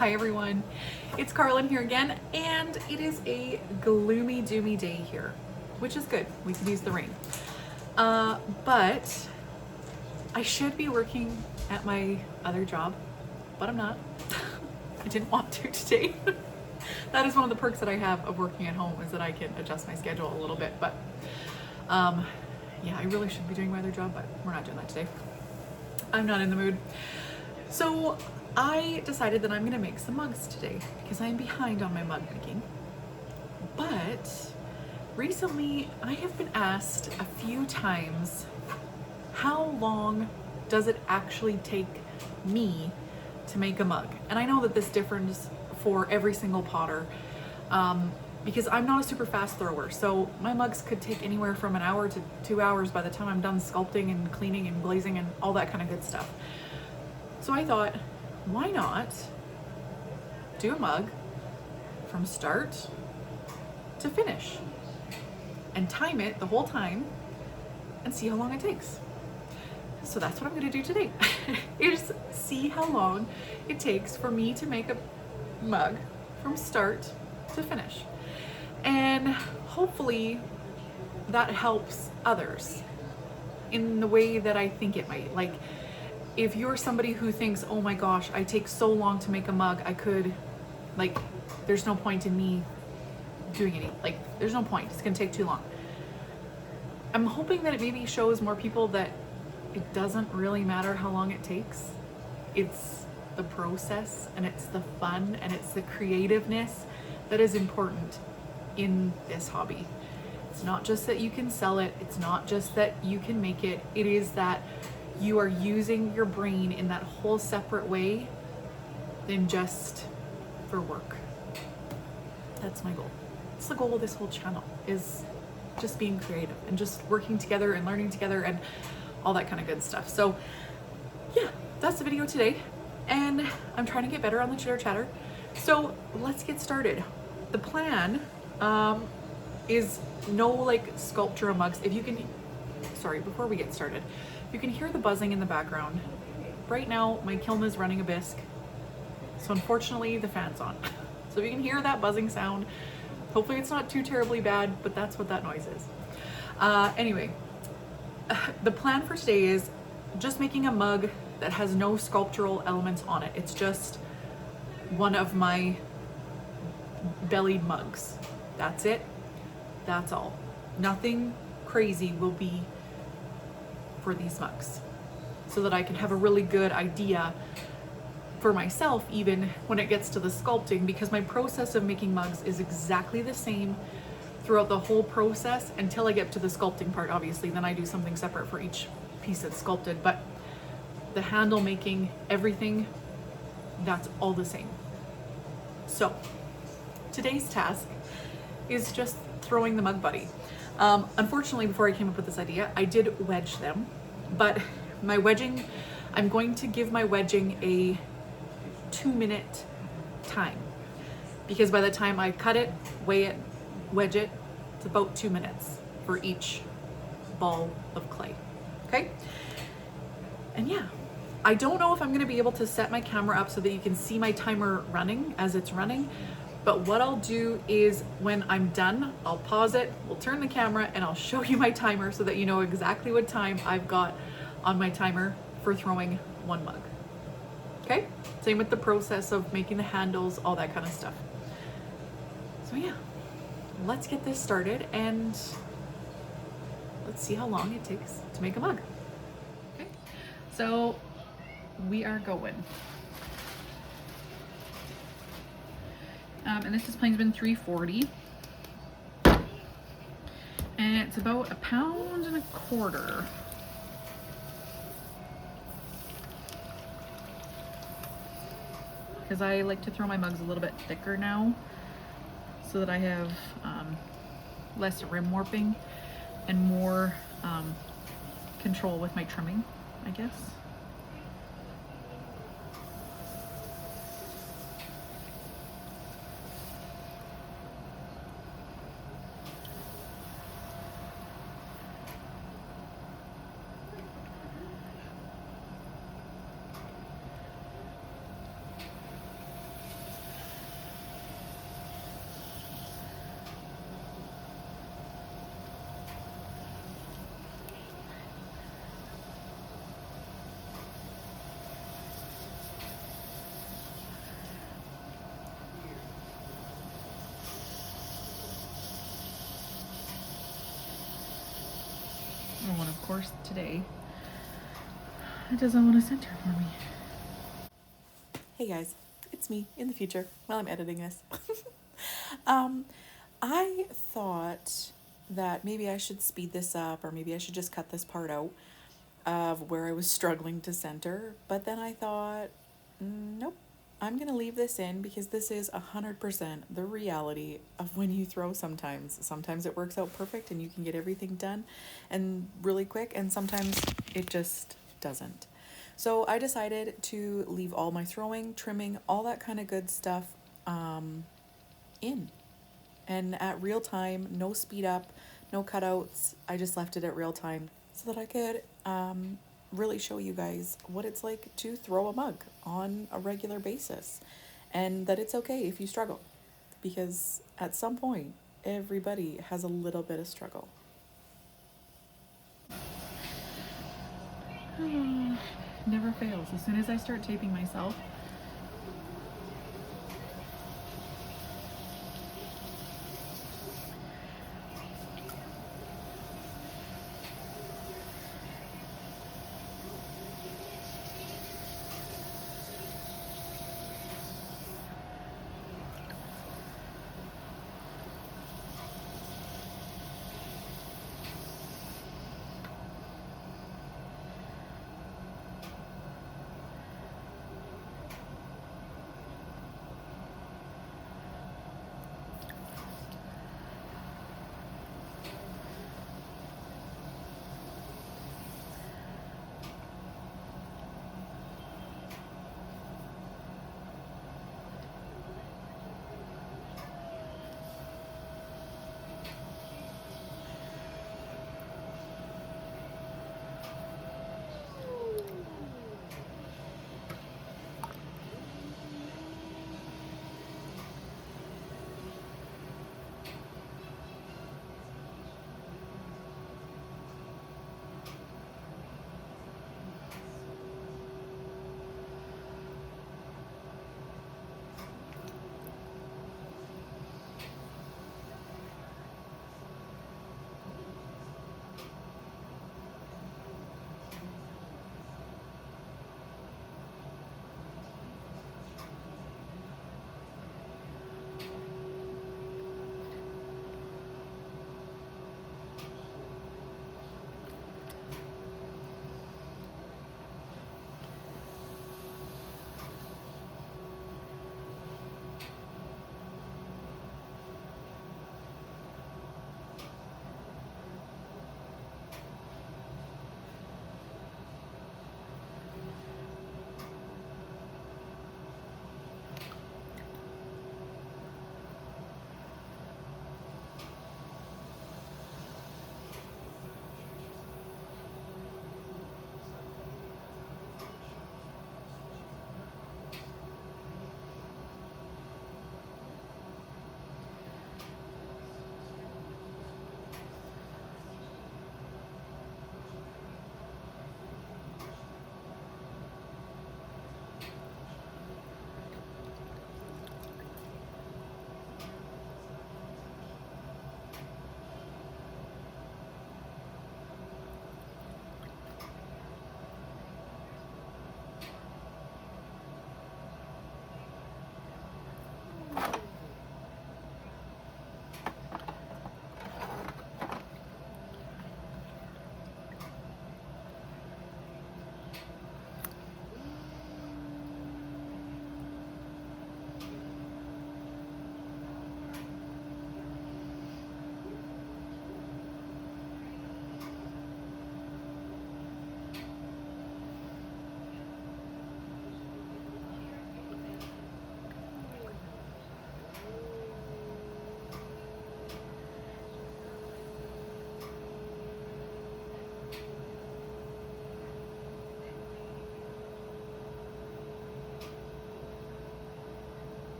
Hi everyone, it's Carlin here again, and it is a gloomy doomy day here, which is good. We could use the rain. But I should be working at my other job, but I'm not. I didn't want to today. That is one of the perks that I have of working at home, is that I can adjust my schedule a little bit. But yeah, I really should be doing my other job, but we're not doing that today. I'm not in the mood. So I decided that I'm gonna make some mugs today because I'm behind on my mug making. But recently I have been asked a few times, how long does it actually take me to make a mug? And I know that this differs for every single potter, because I'm not a super fast thrower. So my mugs could take anywhere from an hour to 2 hours by the time I'm done sculpting and cleaning and glazing and all that kind of good stuff. So I thought, why not do a mug from start to finish and time it the whole time and see how long it takes. So that's what I'm gonna do today, is see how long it takes for me to make a mug from start to finish. And hopefully that helps others in the way that I think it might. Like, if you're somebody who thinks, oh my gosh, I take so long to make a mug, there's no point in me doing any, there's no point, it's gonna take too long. I'm hoping that it maybe shows more people that it doesn't really matter how long it takes. It's the process, and it's the fun, and it's the creativeness that is important in this hobby. It's not just that you can sell it, it's not just that you can make it, it is that you are using your brain in that whole separate way than just for work. That's my goal. It's the goal of this whole channel, is just being creative and just working together and learning together and all that kind of good stuff. So yeah, that's the video today. And I'm trying to get better on the chitter chatter. So let's get started. The plan is no sculpture mugs. If you can, sorry, before we get started, you can hear the buzzing in the background. Right now, my kiln is running a bisque, so unfortunately the fan's on. So if you can hear that buzzing sound, hopefully it's not too terribly bad, but that's what that noise is. Anyway, the plan for today is just making a mug that has no sculptural elements on it. It's just one of my bellied mugs. That's it. That's all. Nothing crazy will be for these mugs, so that I can have a really good idea for myself even when it gets to the sculpting, because my process of making mugs is exactly the same throughout the whole process until I get to the sculpting part. Obviously then I do something separate for each piece that's sculpted, but the handle making, everything, that's all the same. So today's task is just throwing the mug buddy. Unfortunately, before I came up with this idea, I did wedge them, but my wedging, I'm going to give my wedging a 2-minute time, because by the time I cut it, weigh it, wedge it, it's about 2 minutes for each ball of clay. Okay? And yeah, I don't know if I'm gonna be able to set my camera up so that you can see my timer running as it's running. But what I'll do is when I'm done, I'll pause it, we'll turn the camera, and I'll show you my timer so that you know exactly what time I've got on my timer for throwing one mug. Okay? Same with the process of making the handles, all that kind of stuff. So yeah, let's get this started and let's see how long it takes to make a mug. Okay, so we are going. And this display's been 340, and it's about 1.25 pounds. Because I like to throw my mugs a little bit thicker now, so that I have less rim warping and more control with my trimming, I guess. course today it doesn't want to center for me. Hey guys, it's me in the future while I'm editing this. I thought that maybe I should speed this up, or maybe I should just cut this part out of where I was struggling to center, but then I thought, nope, I'm gonna leave this in because this is 100% the reality of when you throw sometimes. Sometimes it works out perfect and you can get everything done and really quick, and sometimes it just doesn't. So I decided to leave all my throwing, trimming, all that kind of good stuff in. And at real time, no speed up, no cutouts. I just left it at real time so that I could really show you guys what it's like to throw a mug on a regular basis, and that it's okay if you struggle, because at some point everybody has a little bit of struggle. Never fails. As soon as I start taping myself,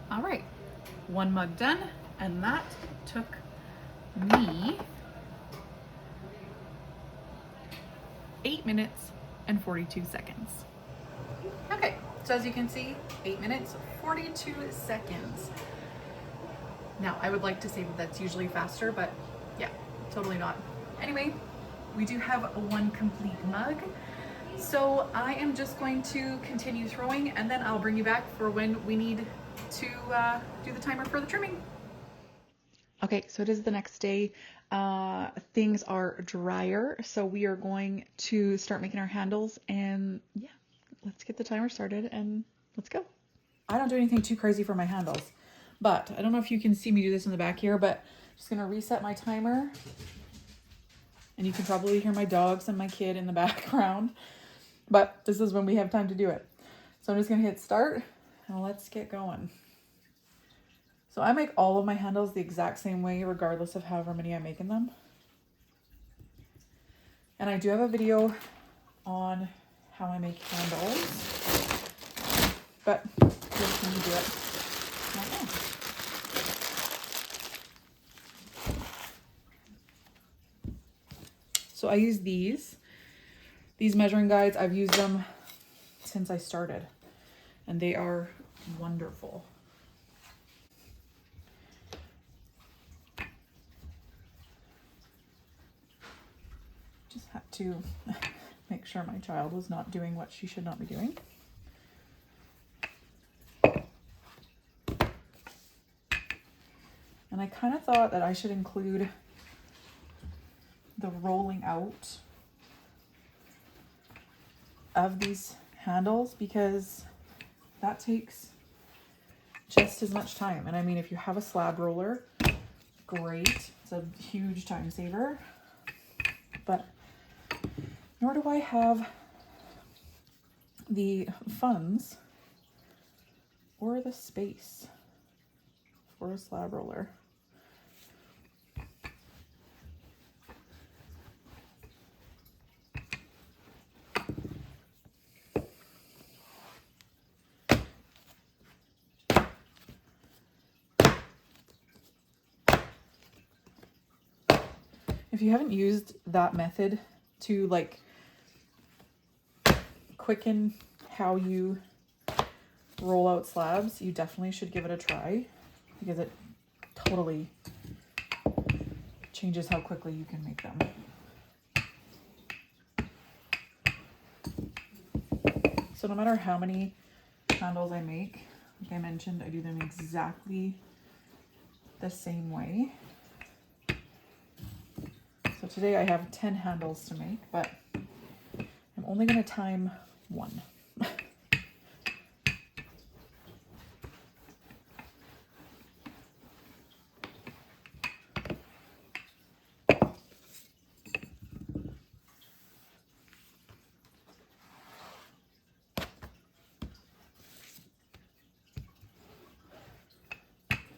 All right, one mug done, and that took me 8 minutes and 42 seconds. Okay, so as you can see, 8 minutes, 42 seconds. Now, I would like to say that that's usually faster, but yeah, totally not. Anyway, we do have one complete mug. So I am just going to continue throwing, and then I'll bring you back for when we need to do the timer for the trimming. Okay, so it is the next day. Things are drier, so we are going to start making our handles, and yeah, let's get the timer started and let's go. I don't do anything too crazy for my handles, but I don't know if you can see me do this in the back here, but I'm just gonna reset my timer, and you can probably hear my dogs and my kid in the background. But this is when we have time to do it. So I'm just gonna hit start and let's get going. So I make all of my handles the exact same way, regardless of however many I'm making them. And I do have a video on how I make handles, but here's how you do it right now. So I use these measuring guides. I've used them since I started, and they are wonderful. Just had to make sure my child was not doing what she should not be doing. And I kind of thought that I should include the rolling out of these handles, because that takes just as much time. And I mean, if you have a slab roller, great, it's a huge time saver, but nor do I have the funds or the space for a slab roller. If you haven't used that method to like quicken how you roll out slabs, you definitely should give it a try, because it totally changes how quickly you can make them. So no matter how many handles I make, like I mentioned, I do them exactly the same way. So today I have 10 handles to make, but I'm only going to time one.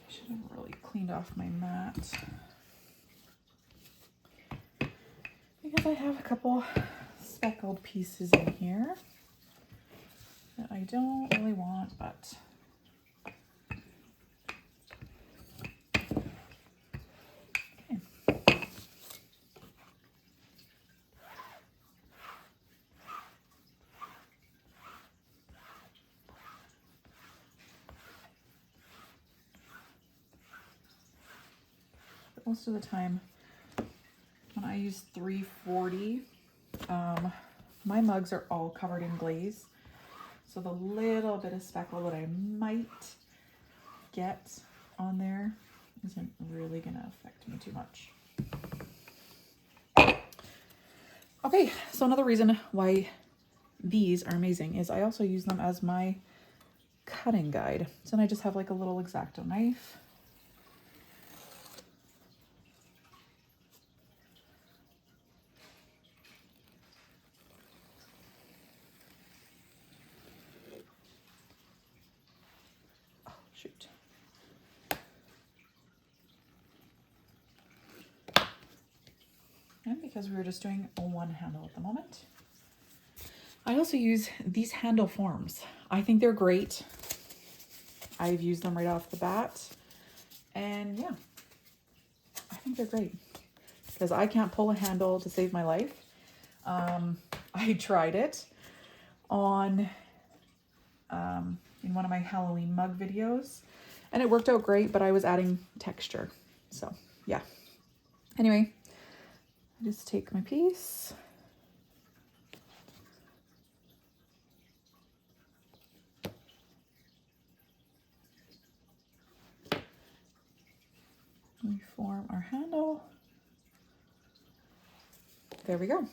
Should have really cleaned off my mat, because I have a couple speckled pieces in here that I don't really want, but okay. But most of the time when I use 340, my mugs are all covered in glaze, so the little bit of speckle that I might get on there isn't really gonna affect me too much. Okay, so another reason why these are amazing is I also use them as my cutting guide. So then I just have like a little X-Acto knife. Oh, shoot. And because we were just doing one handle at the moment, I also use these handle forms. I think they're great. I've used them right off the bat. And yeah, I think they're great because I can't pull a handle to save my life. I tried it on in one of my Halloween mug videos and it worked out great, but I was adding texture. So yeah. Anyway, I just take my piece. We form our handle. There we go.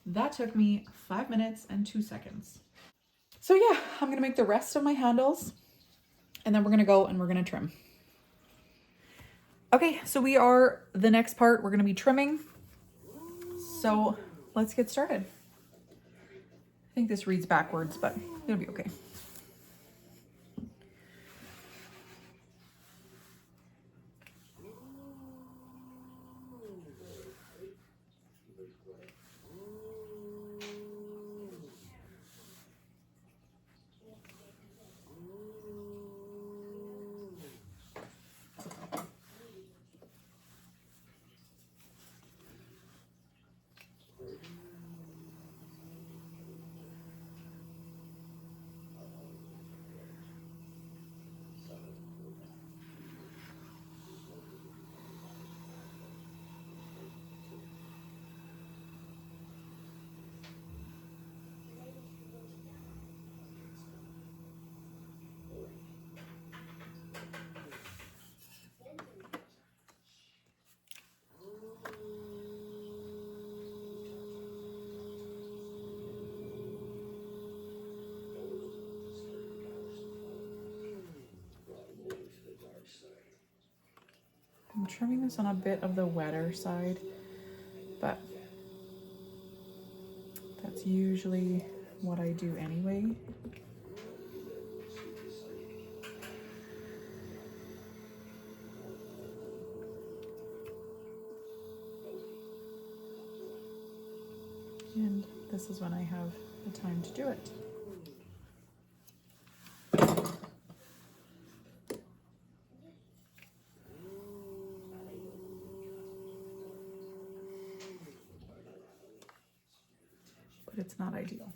That took me 5 minutes and 2 seconds. So yeah, I'm gonna make the rest of my handles and then we're gonna go and we're gonna trim. Okay, so the next part, we're gonna be trimming. So let's get started. I think this reads backwards, but it'll be okay. I'm trimming this on a bit of the wetter side, but that's usually what I do anyway. And this is when I have the time to do it. But it's not ideal.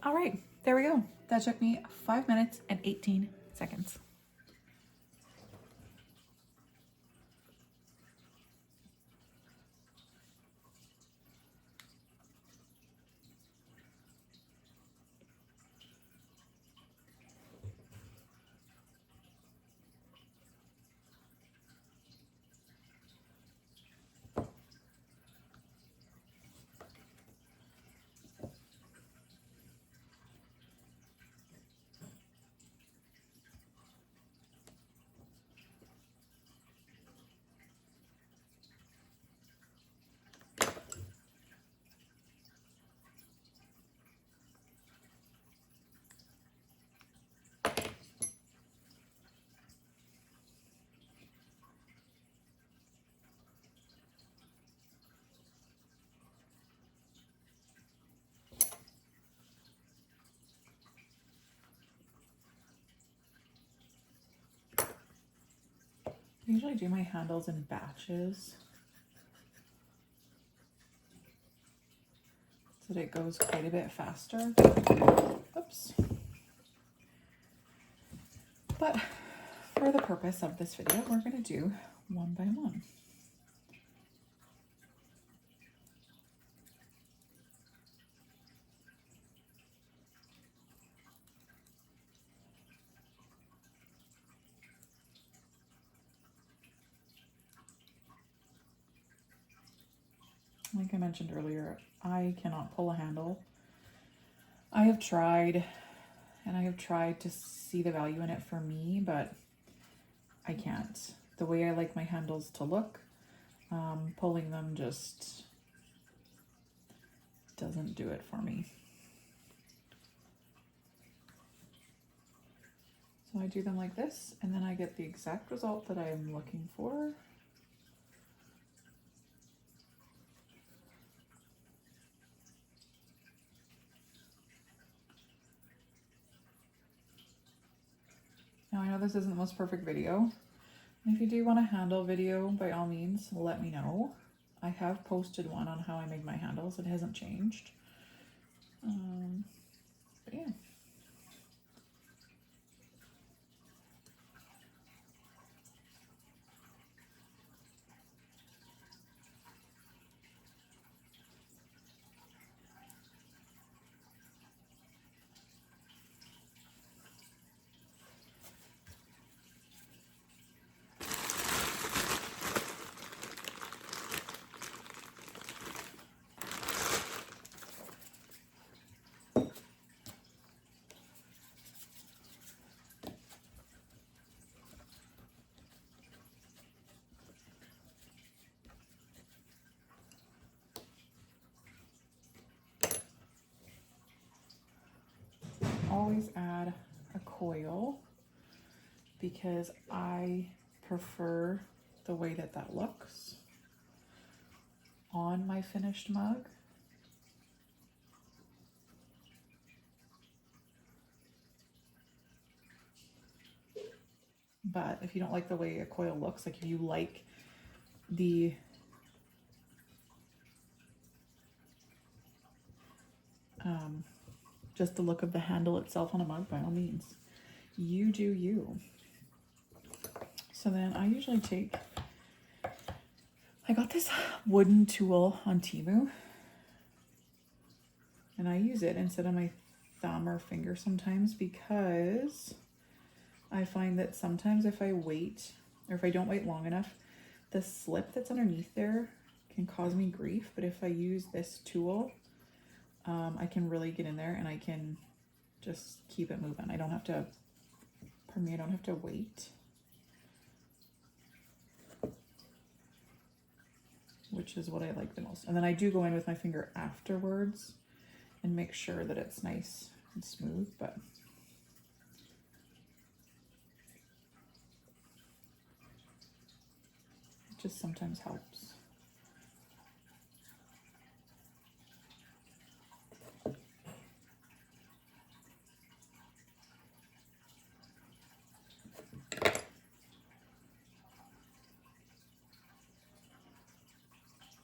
All right, there we go. That took me 5 minutes and 18 seconds. I usually do my handles in batches so that it goes quite a bit faster. Oops. But for the purpose of this video, we're going to do one by one. Like I mentioned earlier, I cannot pull a handle. I have tried, and I have tried to see the value in it for me, but I can't. The way I like my handles to look, pulling them just doesn't do it for me. So I do them like this, and then I get the exact result that I'm looking for. Now I know this isn't the most perfect video. If you do want a handle video, by all means, let me know. I have posted one on how I make my handles. It hasn't changed. But yeah. Always add a coil because I prefer the way that that looks on my finished mug. But if you don't like the way a coil looks, like if you like the just the look of the handle itself on a mug, by all means, you do you. So then I usually take, I got this wooden tool on Temu, and I use it instead of my thumb or finger sometimes because I find that sometimes if I wait, or if I don't wait long enough, the slip that's underneath there can cause me grief. But if I use this tool, I can really get in there and I can just keep it moving. I don't have to, pardon me, I don't have to wait. Which is what I like the most. And then I do go in with my finger afterwards and make sure that it's nice and smooth, but it just sometimes helps.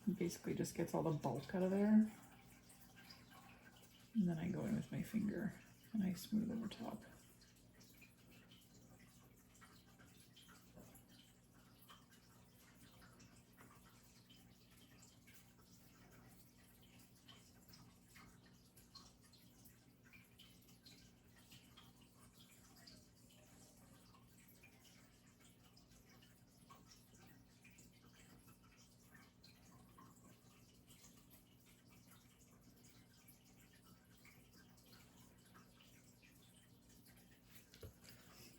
It basically just gets all the bulk out of there. And then I go in with my finger and I smooth over top.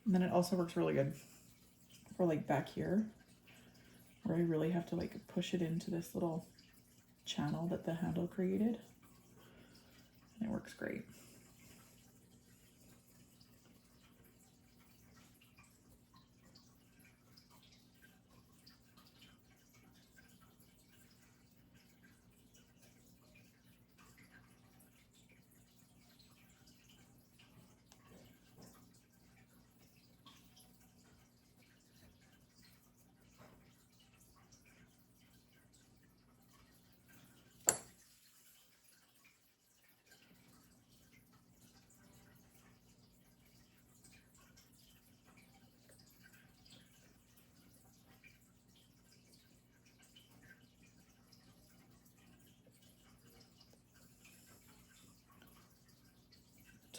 And then it also works really good for like back here, where I really have to like push it into this little channel that the handle created. And it works great.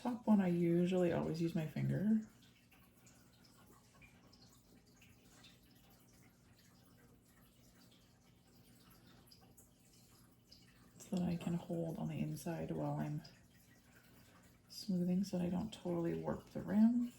Top one, I usually always use my finger. So that I can hold on the inside while I'm smoothing so that I don't totally warp the rim.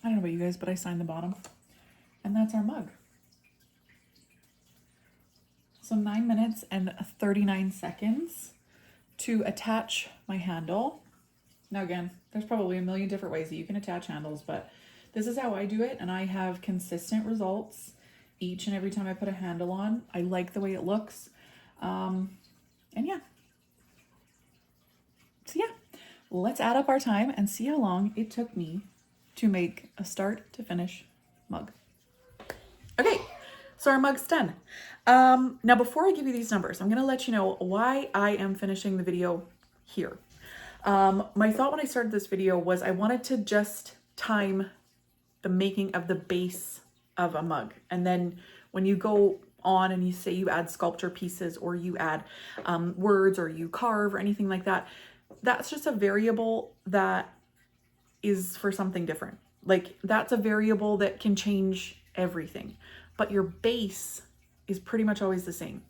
I don't know about you guys, but I signed the bottom. And that's our mug. So 9 minutes and 39 seconds to attach my handle. Now again, there's probably a million different ways that you can attach handles, but this is how I do it, and I have consistent results. each and every time I put a handle on. I like the way it looks. And yeah. So yeah, let's add up our time and see how long it took me to make a start to finish mug. Okay, so our mug's done. Now before I give you these numbers, I'm gonna let you know why I am finishing the video here. My thought when I started this video was I wanted to just time the making of the base of a mug. And then when you go on and you say you add sculpture pieces or you add words or you carve or anything like that, that's just a variable that is for something different. Like that's a variable that can change everything, but your base is pretty much always the same.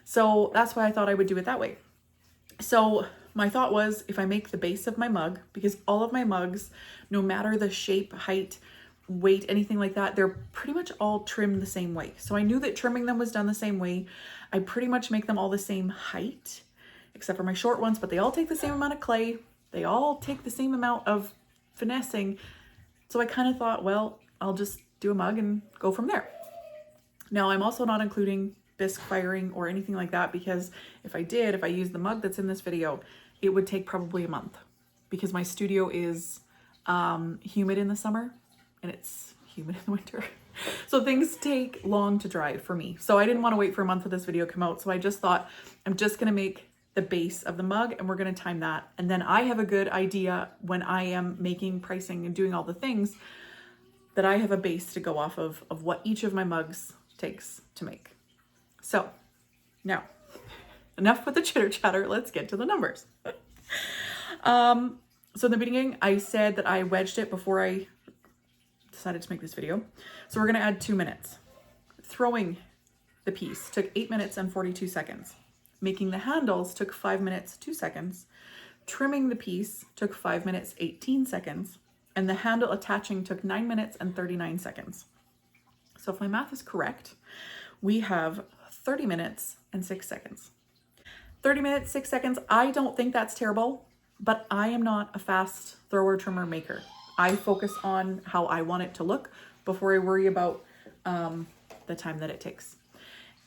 So that's why I thought I would do it that way. So my thought was if I make the base of my mug, because all of my mugs, no matter the shape, height, weight, anything like that, they're pretty much all trimmed the same way. So I knew that trimming them was done the same way. I pretty much make them all the same height, except for my short ones, but they all take the same amount of clay. They all take the same amount of finessing. So I kind of thought, well, I'll just do a mug and go from there. Now I'm also not including bisque firing or anything like that, because if I used the mug that's in this video, it would take probably a month because my studio is humid in the summer and it's humid in the winter. So things take long to dry for me. So I didn't want to wait for a month for this video to come out. So I just thought I'm just going to make the base of the mug and we're going to time that. And then I have a good idea when I am making pricing and doing all the things that I have a base to go off of what each of my mugs takes to make. So now, enough with the chitter chatter, let's get to the numbers. So in the beginning, I said that I wedged it before I decided to make this video. So we're gonna add 2 minutes. Throwing the piece took 8 minutes and 42 seconds. Making the handles took 5 minutes, 2 seconds. Trimming the piece took 5 minutes, 18 seconds. And the handle attaching took 9 minutes and 39 seconds. So if my math is correct, we have 30 minutes and 6 seconds. 30 minutes, 6 seconds. I don't think that's terrible, but I am not a fast thrower trimmer maker. I focus on how I want it to look before I worry about the time that it takes.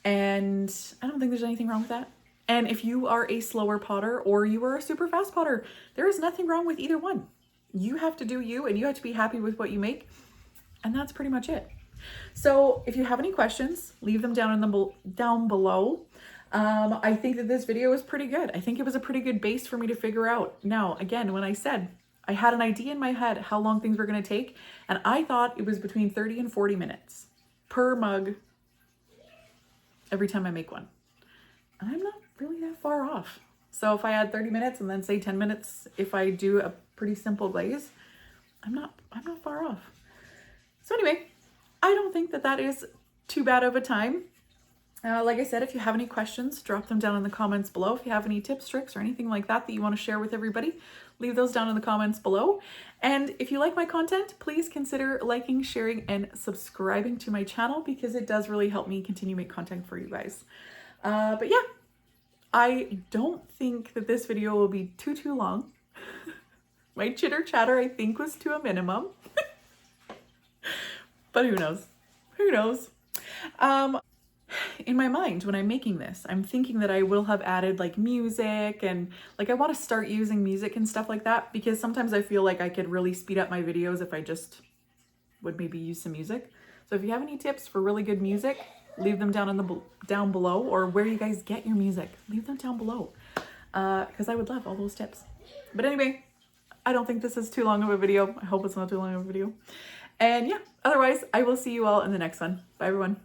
And I don't think there's anything wrong with that. And if you are a slower potter or you are a super fast potter, there is nothing wrong with either one. You have to do you and you have to be happy with what you make. And that's pretty much it. So if you have any questions, leave them down below. I think that this video was pretty good. I think it was a pretty good base for me to figure out. Now, again, when I said I had an idea in my head how long things were going to take, and I thought it was between 30 and 40 minutes per mug every time I make one. And I'm not really that far off. So if I add 30 minutes and then say 10 minutes if I do a pretty simple glaze, I'm not far off. So anyway, I don't think that that is too bad of a time. Like I said, if you have any questions, drop them down in the comments below. If you have any tips, tricks, or anything like that that you want to share with everybody, leave those down in the comments below. And if you like my content, please consider liking, sharing, and subscribing to my channel because it does really help me continue to make content for you guys. But yeah, I don't think that this video will be too long. My chitter chatter, I think, was to a minimum. But who knows? Who knows? In my mind, when I'm making this, I'm thinking that I will have added like music and like I want to start using music and stuff like that because sometimes I feel like I could really speed up my videos if I just would maybe use some music. So if you have any tips for really good music, leave them down below, or where you guys get your music, leave them down below because I would love all those tips. But anyway, I don't think this is too long of a video. I hope it's not too long of a video. And yeah, otherwise, I will see you all in the next one. Bye, everyone.